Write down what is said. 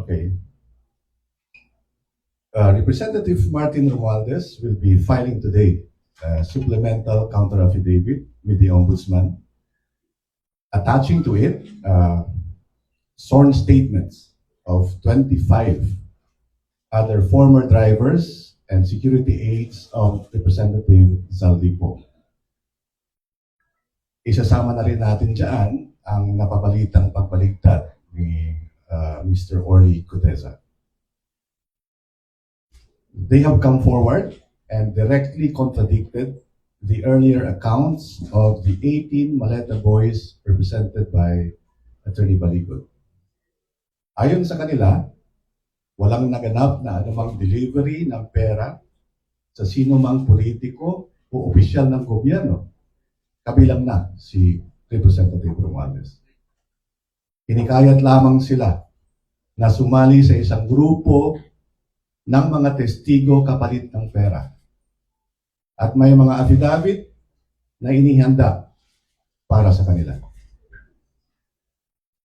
Okay. Representative Martin Romualdez will be filing today a supplemental counter affidavit with the Ombudsman, attaching to it sworn statements of 25 other former drivers and security aides of Representative Zaldico. Isasama na rin natin dyan ang napabalitang pagbaligtad ni Mr. Orly Cuteza. They have come forward and directly contradicted the earlier accounts of the 18 Maleta boys represented by Attorney Baligod. Ayon sa kanila, walang naganap na anumang delivery ng pera sa sino mang politiko o opisyal ng gobyerno, kabilang na si Representative Romualdez. Hinikayat lamang sila na sumali sa isang grupo ng mga testigo kapalit ng pera. At may mga affidavit na inihanda para sa kanila.